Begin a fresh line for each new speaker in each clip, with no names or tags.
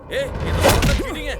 ये तो बहुत चीटिंग है।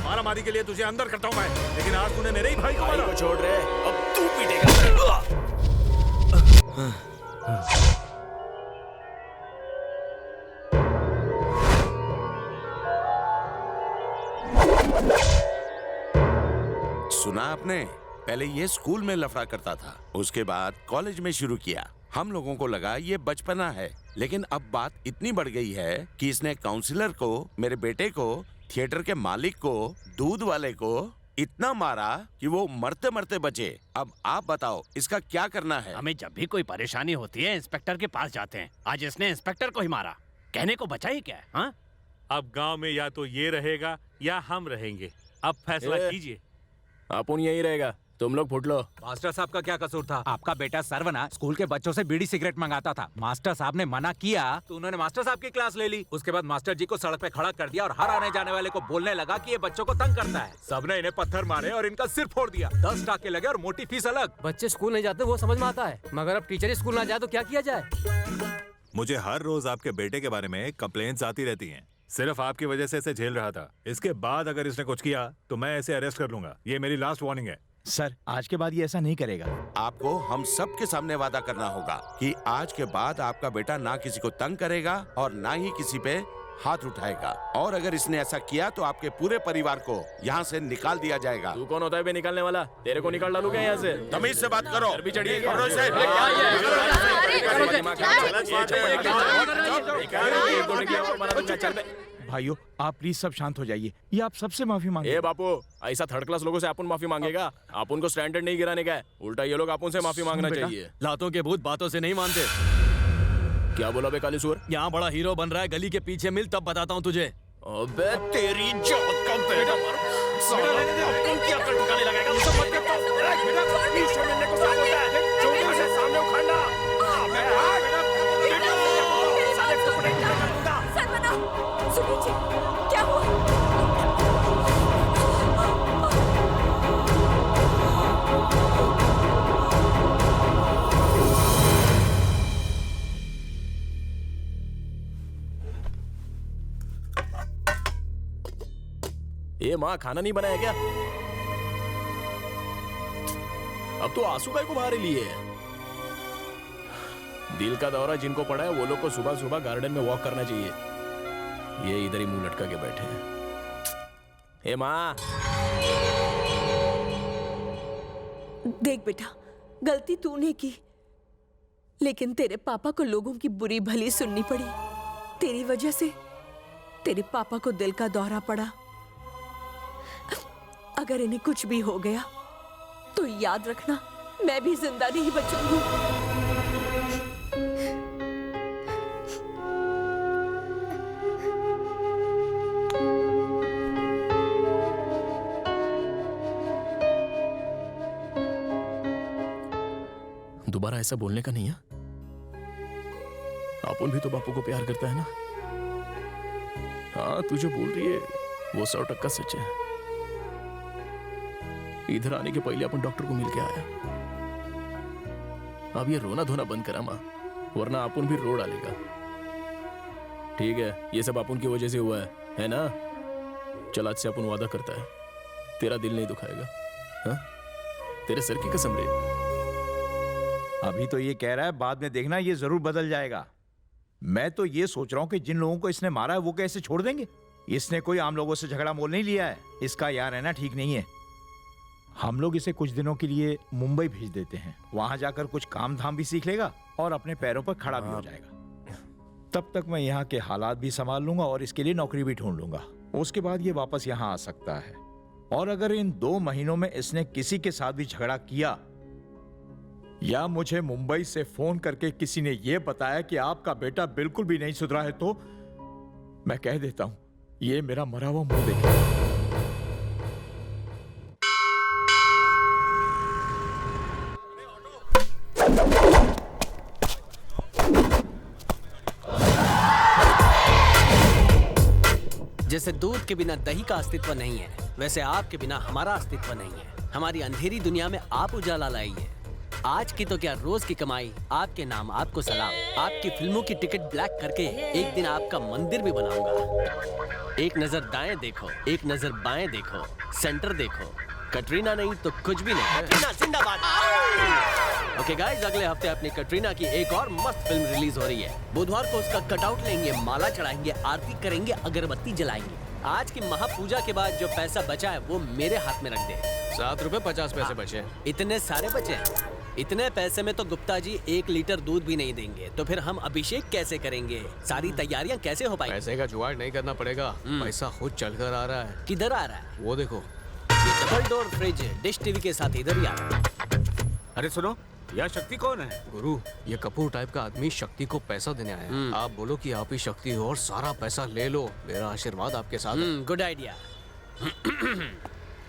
मारामारी के लिए तुझे अंदर करता हूं मैं, लेकिन आज तूने मेरे ही भाई को मारा।
छोड़ रहे, अब तू पीटेगा।
सुना आपने? पहले ये स्कूल में लफड़ा करता था, उसके बाद कॉलेज में शुरू किया। हम लोगों को लगा ये बचपना है, लेकिन अब बात इतनी बढ़ गई है कि इसने काउंसलर को, मेरे बेटे को, थिएटर के मालिक को, दूध वाले को इतना मारा कि वो मरते मरते बचे। अब आप बताओ इसका क्या करना है?
हमें जब भी कोई परेशानी होती है इंस्पेक्टर के पास जाते हैं। आज इसने इंस्पेक्टर को ही मारा, कहने को बचा ही क्या है? हाँ?
अब गांव में या तो ये रहेगा या हम रहेंगे। अब फैसला कीजिए।
अपुन यही रहेगा, तुम लोग फुट लो।
मास्टर साहब का क्या कसूर था? आपका बेटा सर्वना स्कूल के बच्चों से बीड़ी सिगरेट मंगाता था। मास्टर साहब ने मना किया तो उन्होंने मास्टर साहब की क्लास ले ली। उसके बाद मास्टर जी को सड़क पे खड़ा कर दिया और हर आने जाने वाले को बोलने लगा कि ये बच्चों को तंग करता है। सबने इन्हें पत्थर मारे और इनका सिर फोड़ दिया। 10 टाके लगे और मोटी फीस अलग।
बच्चे स्कूल नहीं जाते वो समझ में आता है, मगर अब टीचर स्कूल ना जाए तो क्या किया जाए?
मुझे हर रोज आपके बेटे के बारे में कंप्लेंट्स आती रहती हैं। सिर्फ आपकी वजह से इसे झेल रहा था। इसके बाद अगर इसने कुछ किया तो मैं इसे अरेस्ट कर लूंगा। ये मेरी लास्ट वार्निंग है।
सर, आज के बाद ये ऐसा नहीं करेगा।
आपको हम सब के सामने वादा करना होगा कि आज के बाद आपका बेटा ना किसी को तंग करेगा और ना ही किसी पे हाथ उठाएगा। और अगर इसने ऐसा किया तो आपके पूरे परिवार को यहाँ से निकाल दिया जाएगा।
तू कौन होता है बे निकालने वाला? तेरे को निकाल डालूंगा यहाँ से।
तमीज से बात करो।
भी चढ़िए।
भाइयों, आप प्लीज सब शांत हो जाइए। ये आप सबसे माफी मांगे।
ए बापू, ऐसा थर्ड क्लास लोगों से अपन माफी मांगेगा? अपन को स्टैंडर्ड नहीं गिराने का है, उल्टा ये लोग अपन से माफी मांगना चाहिए।
लातों के भूत बातों से नहीं मानते।
क्या बोला बे काली सुअर?
यहाँ बड़ा हीरो बन रहा है, गली के पीछे मिल तब बताता हूँ तुझे।
अबे तेरी जात का बेटा क्या ठिकाने लगाएगा? सामने उखाड़ना।
क्या हुआ?
ये माँ खाना नहीं बनाया क्या? अब तो आंसू का को बाहर लिए है। दिल का दौरा जिनको पड़ा है वो लोग को सुबह सुबह गार्डन में वॉक करना चाहिए। ये इधर ही मुंह लटका के बैठे हैं। हे माँ,
देख बेटा, गलती तूने की, लेकिन तेरे पापा को लोगों की बुरी भली सुननी पड़ी। तेरी वजह से तेरे पापा को दिल का दौरा पड़ा। अगर इन्हें कुछ भी हो गया तो याद रखना, मैं भी जिंदा नहीं बचूंगी।
दोबारा ऐसा बोलने का नहीं है। अपुन भी तो बापू को प्यार करता है ना। हाँ, तू जो बोल रही है वो 100% सच है। इधर आने के पहले अपन डॉक्टर को मिल के आया। अब ये रोना धोना बंद करा माँ, वरना अपुन भी रो डालेगा। ठीक है, ये सब अपुन की वजह से हुआ है ना? चल आज से अपन वादा करता है, तेरा दिल नहीं दुखाएगा। हाँ? तेरे सर की कसम रे।
अभी तो ये कह रहा है, बाद में देखना ये जरूर बदल जाएगा। मैं तो ये सोच रहा हूं कि जिन लोगों को इसने मारा है वो कैसे छोड़ देंगे। इसने कोई आम लोगों से झगड़ा मोल नहीं लिया है। इसका यहाँ रहना ठीक नहीं है। हम लोग इसे कुछ दिनों के लिए मुंबई भेज देते हैं। वहां जाकर कुछ काम धाम भी सीख लेगा और अपने पैरों पर खड़ा भी हो जाएगा। तब तक मैं यहाँ के हालात भी संभाल लूंगा और इसके लिए नौकरी भी ढूंढ लूंगा। उसके बाद ये वापस यहाँ आ सकता है। और अगर इन 2 महीनों में इसने किसी के साथ भी झगड़ा किया या मुझे मुंबई से फोन करके किसी ने यह बताया कि आपका बेटा बिल्कुल भी नहीं सुधरा है, तो मैं कह देता हूं ये मेरा मरा हुआ मुंह देखेगा।
जैसे दूध के बिना दही का अस्तित्व नहीं है, वैसे आपके बिना हमारा अस्तित्व नहीं है। हमारी अंधेरी दुनिया में आप उजाला लाइए। आज की तो क्या रोज की कमाई आपके नाम, आपको सलाम। आपकी फिल्मों की टिकट ब्लैक करके एक दिन आपका मंदिर भी बनाऊंगा। एक नजर दाएं देखो, एक नजर बाएं देखो, सेंटर देखो। कटरीना नहीं तो कुछ भी नहीं। कटरीना जिंदाबाद। ओके गाइस, अगले हफ्ते अपनी कटरीना की एक और मस्त फिल्म रिलीज हो रही है। बुधवार को उसका कटआउट लेंगे, माला चढ़ाएंगे, आरती करेंगे, अगरबत्ती जलाएंगे। आज की महापूजा के बाद जो पैसा बचा है वो मेरे हाथ में रख दे।
7 रुपए 50 पैसे बचे।
इतने सारे बचे? इतने पैसे में तो गुप्ता जी 1 लीटर दूध भी नहीं देंगे। तो फिर हम अभिषेक कैसे करेंगे? सारी तैयारियां कैसे हो पाएंगी?
पैसे का जुगाड़ नहीं करना पड़ेगा, पैसा खुद चलकर आ रहा है।
किधर आ रहा है?
वो देखो,
ये double door fridge dish TV के साथ इधर ही आ रहा है।
अरे सुनो, यह शक्ति कौन है?
गुरु, ये कपूर टाइप का आदमी शक्ति को पैसा देने आया है। आप बोलो कि आप ही शक्ति हो और सारा पैसा ले लो। मेरा आशीर्वाद आपके साथ है।
Good idea.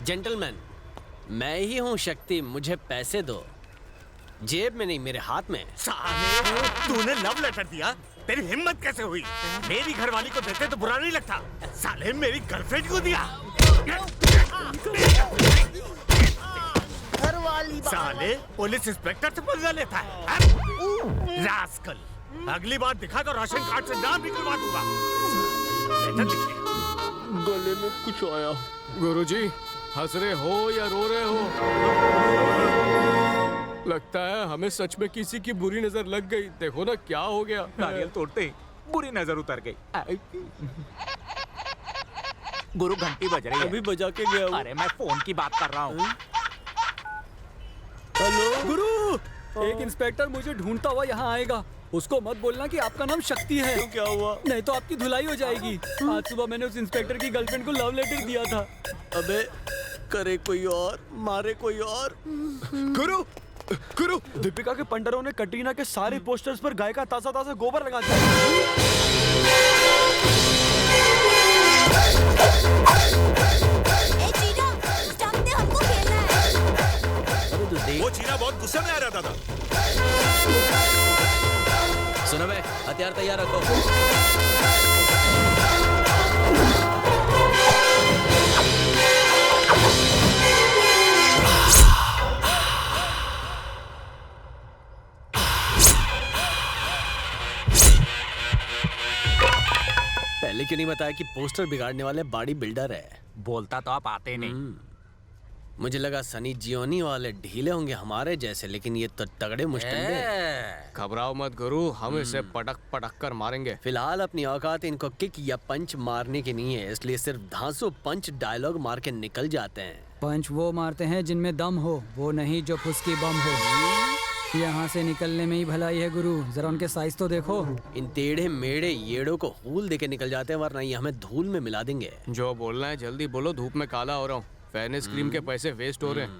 जेंटलमैन, मैं ही हूँ शक्ति, मुझे पैसे दो। जेब में नहीं, मेरे हाथ में।
साले, तूने लव लेटर दिया? तेरी हिम्मत कैसे हुई? मेरी घरवाली को देते तो बुरा नहीं लगता। साले, मेरी गर्लफ्रेंड को दिया। साले, पुलिस इंस्पेक्टर से बदला लेता है। रास्कल, अगली बार दिखा तो राशन कार्ड से नाम निकलवा दूंगा।
गले में कुछ आया।
गुरुजी, हंस रहे हो या रो रहे हो? लगता है हमें सच में किसी की बुरी नजर लग गई। देखो ना क्या हो गया।
नारियल तोड़ते ही बुरी नजर उतर गई। गुरु, घंटी बज रही है।
अभी बजा के गया हूँ।
अरे मैं फोन की बात कर रहा हूँ।
हेलो गुरु, एक इंस्पेक्टर मुझे ढूंढता हुआ यहाँ आएगा। उसको मत बोलना कि आपका नाम शक्ति है।
तो क्या हुआ?
नहीं तो आपकी धुलाई हो जाएगी। आज सुबह मैंने उस इंस्पेक्टर की गर्लफ्रेंड को लव लेटर दिया था।
अबे, करे कोई और, मारे कोई और।
गुरु, गुरु, दीपिका के पंडरों ने कटरीना के सारे पोस्टर्स पर गाय का ताजा ताजा गोबर लगा दिया।
हमको खेलना है।
वो चीना बहुत गुस्से में आ रहा था।
सुनो बे, हथियार तैयार रखो। पहले क्यों नहीं बताया कि पोस्टर बिगाड़ने वाले बॉडी बिल्डर है?
बोलता तो आप आते नहीं।
मुझे लगा सनी जियोनी वाले ढीले होंगे हमारे जैसे, लेकिन ये तो तगड़े मुश्किल।
घबराओ मत गुरु, हम इसे पटक पटक कर मारेंगे।
फिलहाल अपनी औकात इनको किक या पंच मारने की नहीं है, इसलिए सिर्फ धांसू पंच डायलॉग मार के निकल जाते हैं।
पंच वो मारते हैं जिनमें दम हो, वो नहीं जो फुसकी बम हो। यहाँ से निकलने में ही भलाई है गुरु, जरा उनके साइज तो देखो।
इन टेढ़े मेढ़े येड़ों को हूल देके निकल जाते हैं, वरना ये हमें धूल में मिला देंगे।
जो बोलना है जल्दी बोलो, धूप में काला हो रहा हूँ। फेयरनेस क्रीम के पैसे वेस्ट हो रहे हैं।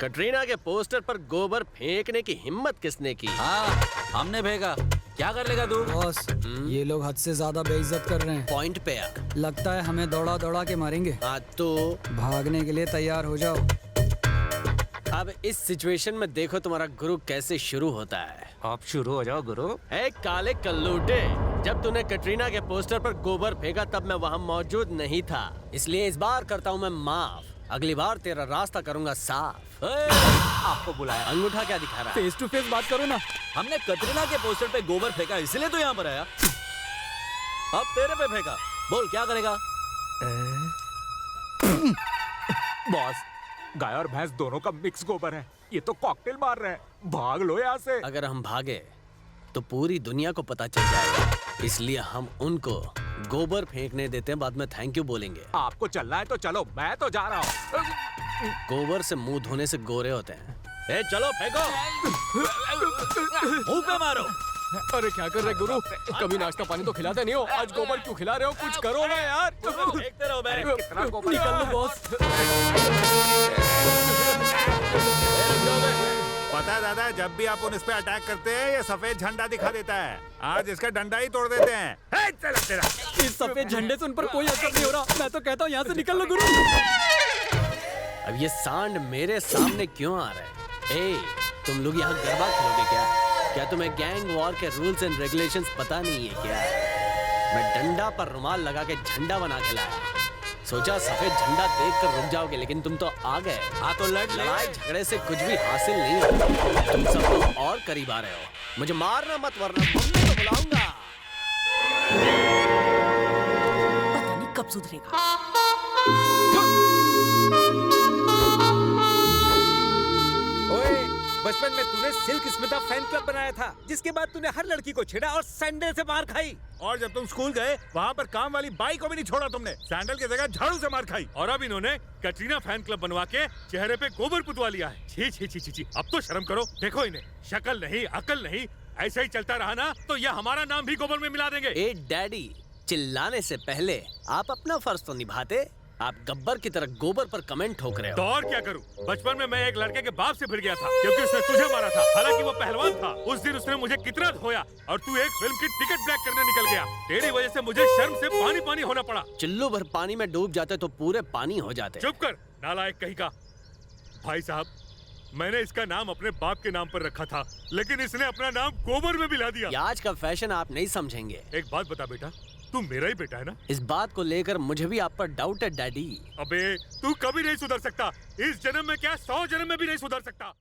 कटरीना के पोस्टर पर गोबर फेंकने की हिम्मत किसने की?
हाँ, हमने भेजा। क्या कर लेगा तू?
बॉस, ये लोग हद से ज्यादा बेइज्जत कर रहे हैं।
पॉइंट पे आ।
लगता है हमें दौड़ा दौड़ा के मारेंगे।
हाँ तो
भागने के लिए तैयार हो जाओ।
अब इस सिचुएशन में देखो तुम्हारा गुरु कैसे शुरू होता है।
आप शुरू हो जाओ गुरु।
ए काले कल्लूटे, जब तूने कटरीना के पोस्टर पर गोबर फेंका तब मैं वहाँ मौजूद नहीं था, इसलिए इस बार करता हूँ मैं माफ। अगली बार तेरा रास्ता करूंगा साफ।
आपको बुलाया।
अंगूठा क्या दिखा रहा है?
फेस टू फेस बात करो ना।
हमने कटरीना के पोस्टर पे गोबर फेंका इसलिए तो यहाँ पर आया। अब तेरे पे फेंका, बोल क्या करेगा?
बॉस, गाय और भैंस दोनों का मिक्स गोबर है, ये तो कॉकटेल मार रहे हैं। भाग लो यहाँ से।
अगर हम भागे तो पूरी दुनिया को पता चल जाएगा, इसलिए हम उनको गोबर फेंकने देते हैं, बाद में थैंक यू बोलेंगे।
आपको चलना है तो चलो, मैं तो जा रहा हूँ।
गोबर से मुंह धोने से गोरे होते हैं।
ए चलो फेंको, मुंह पे मारो।
अरे क्या कर रहे गुरु, कभी नाश्ता पानी तो खिलाते नहीं हो, आज गोबर क्यों खिला रहे हो? कुछ करो ना यार।
फेंकते रहो बे।
कितना गोबर
निकल लो बॉस।
पता है दादा, जब भी आप इस पे अटैक करते हैं ये सफेद झंडा दिखा देता है। आज इसका डंडा ही तोड़ देते हैं। हे, चला तेरा।
इस सफेद झंडे से उन पर कोई असर नहीं हो रहा। मैं तो कहता हूँ यहाँ से निकल लो गुरु।
अब ये सांड मेरे सामने क्यों आ रहा है? ए, तुम लोग यहाँ गरबा खेलोगे क्या? क्या तुम्हें गैंग वॉर के रूल्स एंड रेगुलेशंस पता नहीं है क्या? मैं डंडा पर रुमाल लगा के झंडा बना के लाया, सोचा सफेद झंडा देखकर रुक जाओगे, लेकिन तुम तो आ गए। हाँ तो लड़ाई झगड़े से कुछ भी हासिल नहीं होगा, तुम सब लोग और करीब आ रहे हो। मुझे मारना मत वरना मम्मी को बुलाऊंगा।
पता नहीं कब सुधरेगा।
ओए, बचपन में तूने सिल्क स्मिता फैन क्लब बनाया था, जिसके बाद तूने हर लड़की को छेड़ा और सैंडल से मार खाई।
और जब तुम स्कूल गए वहाँ पर काम वाली बाई को भी नहीं छोड़ा तुमने, सैंडल की जगह झाड़ू से मार खाई।
और अब इन्होंने कटरीना फैन क्लब बनवा के चेहरे पे गोबर पुतवा लिया है। छी छी छी छी छी, अब तो शर्म करो। देखो इन्हें, शक्ल नहीं अकल नहीं, ऐसे ही चलता रहा ना तो ये हमारा नाम भी गोबर में मिला देंगे।
ए डैडी, चिल्लाने से पहले आप अपना फर्ज तो निभाते। आप गब्बर की तरह गोबर पर कमेंट ठोक रहे हो।
तो और क्या करूं? बचपन में मैं एक लड़के के बाप से भिड़ गया था क्योंकि उसने तुझे मारा था, हालांकि वो पहलवान था। उस दिन उसने मुझे कितना धोया और तू एक फिल्म की टिकट ब्लैक करने निकल गया। तेरी वजह से मुझे शर्म से पानी पानी होना पड़ा।
चिल्लू भर पानी में डूब जाते तो पूरे पानी हो जाते।
चुप कर नालायक कहीं का। भाई साहब, मैंने इसका नाम अपने बाप के नाम पर रखा था, लेकिन इसने अपना नाम गोबर में मिला दिया।
आज का फैशन आप नहीं समझेंगे।
एक बात बता बेटा, तू मेरा ही बेटा है ना?
इस बात को लेकर मुझे भी आप पर डाउट है डैडी।
अबे तू कभी नहीं सुधर सकता। इस जन्म में क्या 100 जन्म में भी नहीं सुधर सकता।